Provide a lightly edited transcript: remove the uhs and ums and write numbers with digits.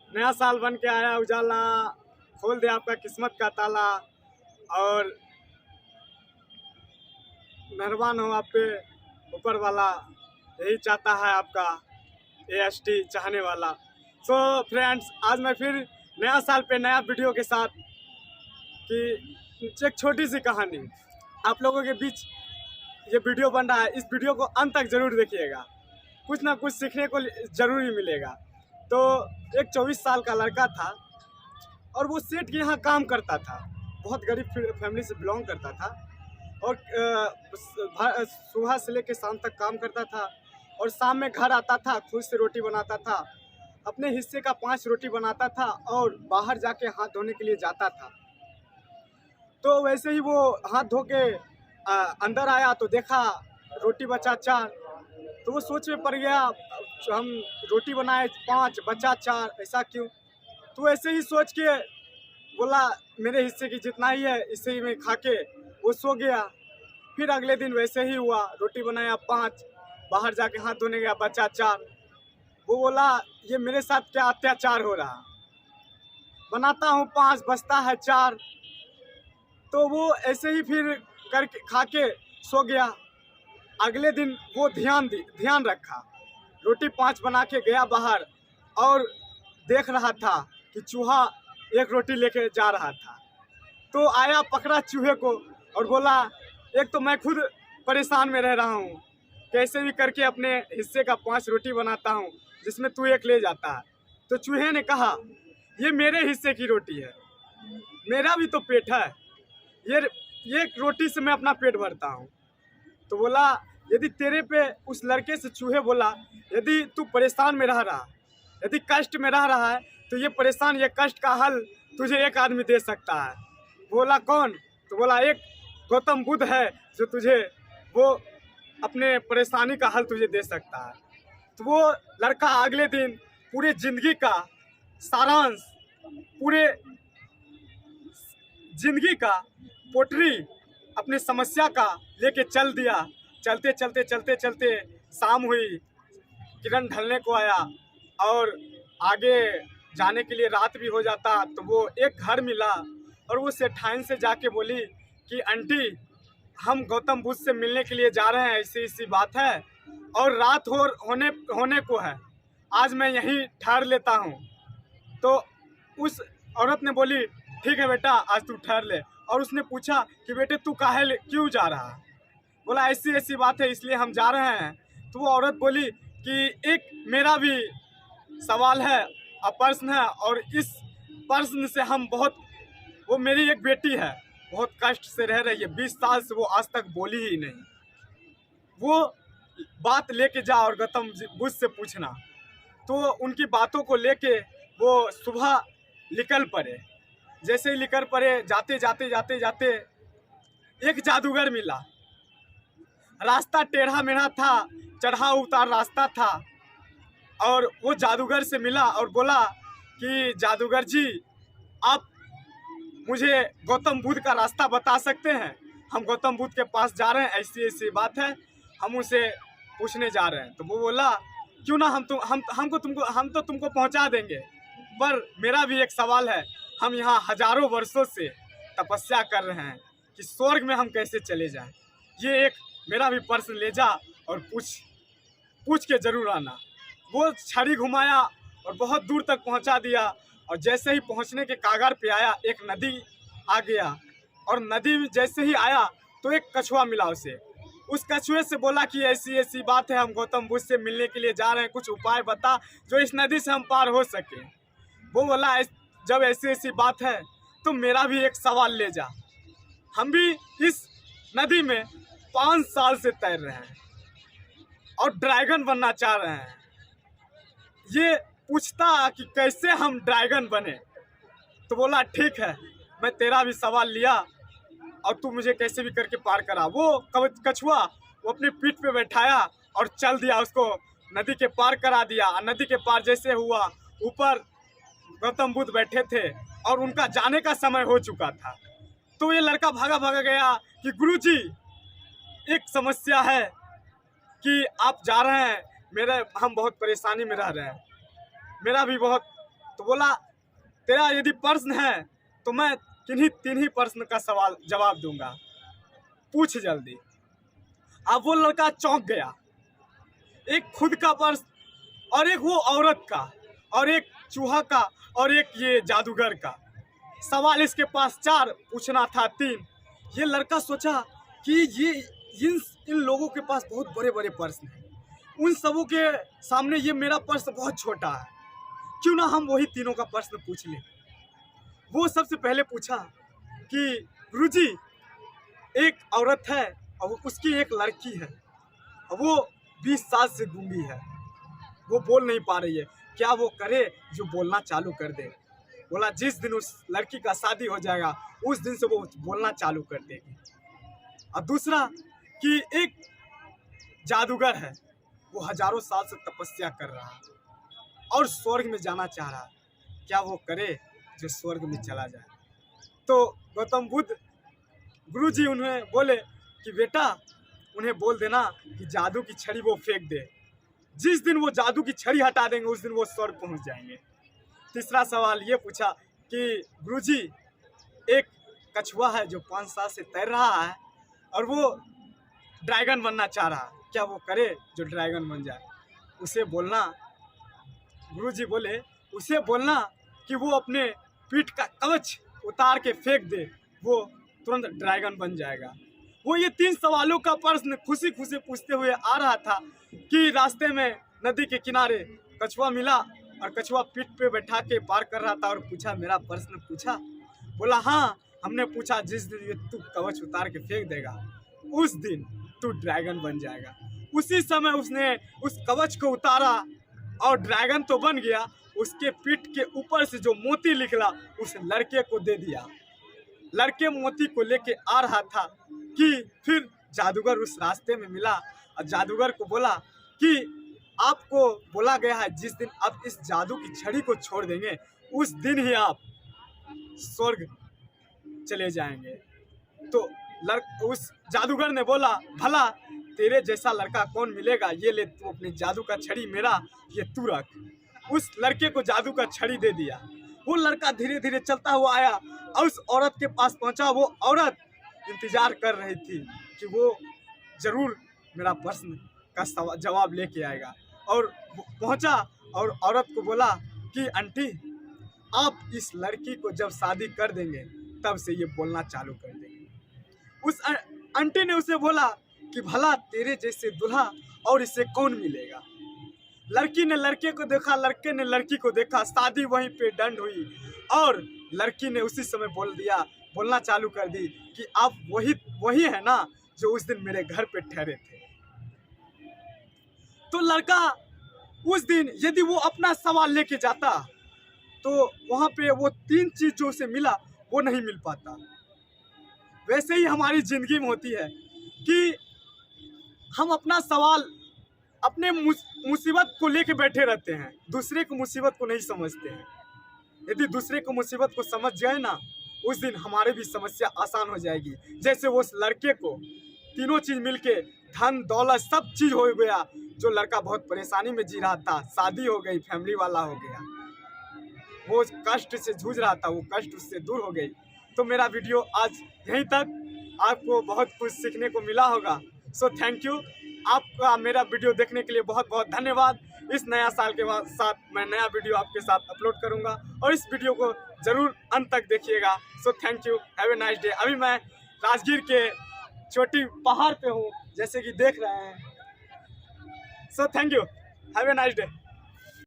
नया साल बन के आया उजाला, खोल दे आपका किस्मत का ताला और मेहरबान हो आप पे ऊपर वाला, यही चाहता है आपका AST चाहने वाला। सो फ्रेंड्स, आज मैं फिर नया साल पे नया वीडियो के साथ कि एक छोटी सी कहानी आप लोगों के बीच ये वीडियो बन रहा है। इस वीडियो को अंत तक जरूर देखिएगा, कुछ ना कुछ सीखने को जरूर ही मिलेगा। तो एक 24 साल का लड़का था और वो सेठ के यहाँ काम करता था। बहुत गरीब फैमिली से बिलोंग करता था और सुबह से लेकर शाम तक काम करता था और शाम में घर आता था, खुद से रोटी बनाता था, अपने हिस्से का 5 रोटी बनाता था और बाहर जाके हाथ धोने के लिए जाता था। तो वैसे ही वो हाथ धो के अंदर आया तो देखा रोटी बचा 4। तो वो सोच में पड़ गया, हम रोटी बनाए 5 बचा 4, ऐसा क्यों? तो ऐसे ही सोच के बोला मेरे हिस्से की जितना ही है इसे ही मैं खा के वो सो गया। फिर अगले दिन वैसे ही हुआ, रोटी बनाया 5, बाहर जाके हाथ धोने गया, बचा 4। वो बोला ये मेरे साथ क्या अत्याचार हो रहा, बनाता हूँ 5 बचता है 4। तो वो ऐसे ही फिर करके खा के सो गया। अगले दिन वो ध्यान रखा, रोटी 5 बना के गया बाहर और देख रहा था कि चूहा एक रोटी लेके जा रहा था। तो आया, पकड़ा चूहे को और बोला एक तो मैं खुद परेशान में रह रहा हूँ, कैसे भी करके अपने हिस्से का 5 रोटी बनाता हूँ जिसमें तू एक ले जाता है। तो चूहे ने कहा ये मेरे हिस्से की रोटी है, मेरा भी तो पेट है, ये रोटी से मैं अपना पेट भरता हूँ। तो बोला यदि तेरे पे उस लड़के से चूहे बोला यदि तू परेशान में रह रहा, यदि कष्ट में रह रहा है तो ये कष्ट का हल तुझे एक आदमी दे सकता है। बोला कौन? तो बोला एक गौतम बुद्ध है जो तुझे वो अपने परेशानी का हल तुझे दे सकता है। तो वो लड़का अगले दिन पूरे जिंदगी का सारांश, पूरे जिंदगी का पोटरी अपने समस्या का लेके चल दिया। चलते चलते चलते चलते शाम हुई, किरण ढलने को आया और आगे जाने के लिए रात भी हो जाता। तो वो एक घर मिला और वो सेठाइन से जाके बोली कि आंटी हम गौतम बुद्ध से मिलने के लिए जा रहे हैं, ऐसी बात है और रात होने को है, आज मैं यहीं ठहर लेता हूँ। तो उस औरत ने बोली ठीक है बेटा आज तू ठहर ले। और उसने पूछा कि बेटे तू क्यों जा रहा है? बोला ऐसी बात है इसलिए हम जा रहे हैं। तो वो औरत बोली कि एक मेरा भी सवाल है, प्रश्न है और इस प्रश्न से हम वो मेरी एक बेटी है, बहुत कष्ट से रह रही है, 20 साल से वो आज तक बोली ही नहीं। वो बात लेके जा और गौतम बुद्ध से पूछना। तो उनकी बातों को लेके वो सुबह निकल पड़े। जैसे ही निकल पड़े, जाते जाते जाते जाते एक जादूगर मिला। रास्ता टेढ़ा मेढ़ा था, चढ़ा उतार रास्ता था और वो जादूगर से मिला और बोला कि जादूगर जी आप मुझे गौतम बुद्ध का रास्ता बता सकते हैं? हम गौतम बुद्ध के पास जा रहे हैं, ऐसी बात है, हम उसे पूछने जा रहे हैं। तो वो बोला क्यों ना हम तो तुमको पहुंचा देंगे, पर मेरा भी एक सवाल है, हम यहाँ हजारों वर्षों से तपस्या कर रहे हैं कि स्वर्ग में हम कैसे चले जाएं। ये एक मेरा भी प्रश्न ले जा और पूछ के जरूर आना। वो छड़ी घुमाया और बहुत दूर तक पहुंचा दिया और जैसे ही पहुंचने के कागार पे आया एक नदी आ गया और नदी में जैसे ही आया तो एक कछुआ मिला उसे। उस कछुए से बोला कि ऐसी बात है, हम गौतम बुद्ध से मिलने के लिए जा रहे हैं, कुछ उपाय बता जो इस नदी से हम पार हो सके। वो बोला जब ऐसी बात है तो मेरा भी एक सवाल ले जा, हम भी इस नदी में 5 साल से तैर रहे हैं और ड्रैगन बनना चाह रहे हैं। ये पूछता कि कैसे हम ड्रैगन बने। तो बोला ठीक है मैं तेरा भी सवाल लिया और तू मुझे कैसे भी करके पार करा। वो कछुआ वो अपनी पीठ पे बैठाया और चल दिया, उसको नदी के पार करा दिया। नदी के पार जैसे हुआ, ऊपर गौतम बुद्ध बैठे थे और उनका जाने का समय हो चुका था। तो ये लड़का भागा भागा गया कि गुरुजी एक समस्या है कि आप जा रहे हैं, हम बहुत परेशानी में रह रहे हैं, मेरा भी बहुत तो बोला तेरा यदि प्रश्न है तो मैं तीन ही प्रश्न का जवाब दूंगा, पूछ जल्दी। अब वो लड़का चौंक गया, एक खुद का प्रश्न और एक वो औरत का और एक चूहा का और एक ये जादूगर का सवाल। इसके पास 4 पूछना था 3। ये लड़का सोचा कि ये इन लोगों के पास बहुत बड़े बड़े प्रश्न हैं, उन सबों के सामने ये मेरा प्रश्न बहुत छोटा है, क्यों ना हम वही तीनों का प्रश्न पूछ लें। वो सबसे पहले पूछा कि गुरुजी, एक औरत है और उसकी एक लड़की है और वो 20 साल से गूंगी है, वो बोल नहीं पा रही है, क्या वो करे जो बोलना चालू कर दे। बोला जिस दिन उस लड़की का शादी हो जाएगा उस दिन से वो बोलना चालू कर देगी। और दूसरा कि एक जादूगर है, वो हजारों साल से तपस्या कर रहा है और स्वर्ग में जाना चाह रहा है, क्या वो करे जो स्वर्ग में चला जाए। तो गौतम बुद्ध गुरुजी उन्हें बोले कि बेटा उन्हें बोल देना कि जादू की छड़ी वो फेंक दे, जिस दिन वो जादू की छड़ी हटा देंगे उस दिन वो स्वर्ग पहुंच जाएंगे। तीसरा सवाल ये पूछा कि गुरुजी, एक कछुआ है जो 5 साल से तैर रहा है और वो ड्रैगन बनना चाह रहा है, क्या वो करे जो ड्रैगन बन जाए। उसे बोलना, गुरुजी बोले उसे बोलना कि वो अपने पीठ का कवच उतार के फेंक दे, वो तुरंत ड्रैगन बन जाएगा। वो ये 3 सवालों का प्रश्न खुशी खुशी पूछते हुए आ रहा था कि रास्ते में नदी के किनारे कछुआ मिला और कछुआ पीठ पे बैठा के पार कर रहा था और पूछा मेरा प्रश्न पूछा। बोला हाँ हमने पूछा, जिस दिन ये तू कवच उतार के फेंक देगा उस दिन तू ड्रैगन बन जाएगा। उसी समय उसने उस कवच को उतारा और ड्रैगन तो बन गया, उसके पीठ के ऊपर से जो मोती निकला उस लड़के को दे दिया। लड़के मोती को लेके आ रहा था कि फिर जादूगर उस रास्ते में मिला और जादूगर को बोला कि आपको बोला गया है जिस दिन आप इस जादू की छड़ी को छोड़ देंगे उस दिन ही आप स्वर्ग चले जाएंगे। तो उस जादूगर ने बोला भला तेरे जैसा लड़का कौन मिलेगा, ये ले तू अपनी जादू का छड़ी मेरा ये तू रख। उस लड़के को जादू का छड़ी दे दिया। वो लड़का धीरे धीरे चलता हुआ आया और उस औरत के पास पहुंचा। वो औरत इंतजार कर रही थी कि वो जरूर मेरा प्रश्न का जवाब लेके आएगा और पहुंचा और औरत को बोला कि आंटी आप इस लड़की को जब शादी कर देंगे तब से ये बोलना चालू कर देंगे। उस आंटी ने उसे बोला कि भला तेरे जैसे दूल्हा और इससे कौन मिलेगा। लड़की ने लड़के को देखा, लड़के ने लड़की को देखा, शादी वहीं पे डंड हुई और लड़की ने उसी समय बोलना चालू कर दी कि आप वही है ना जो उस दिन मेरे घर पे ठहरे थे। तो लड़का उस दिन यदि वो अपना सवाल लेके जाता तो वहां पे वो 3 चीज जो उसे मिला वो नहीं मिल पाता। वैसे ही हमारी जिंदगी में होती है कि हम अपना सवाल अपने मुसीबत को लेके बैठे रहते हैं, दूसरे को मुसीबत को नहीं समझते हैं। यदि दूसरे को मुसीबत को समझ जाए ना उस दिन हमारी भी समस्या आसान हो जाएगी। जैसे वो उस लड़के को तीनों चीज मिलके धन दौलत सब चीज हो गया, जो लड़का बहुत परेशानी में जी रहा था, शादी हो गई, फैमिली वाला हो गया, वो कष्ट से जूझ रहा था, वो कष्ट उससे दूर हो गई। तो मेरा वीडियो आज यहीं तक, आपको बहुत कुछ सीखने को मिला होगा। सो थैंक यू, आपका मेरा वीडियो देखने के लिए बहुत बहुत धन्यवाद। इस नया साल के साथ मैं नया वीडियो आपके साथ अपलोड करूंगा और इस वीडियो को जरूर अंत तक देखिएगा। So thank you, have a nice day. अभी मैं राजगीर के चोटी पहाड़ पे हूँ जैसे कि देख रहे हैं। So thank you, have a nice day.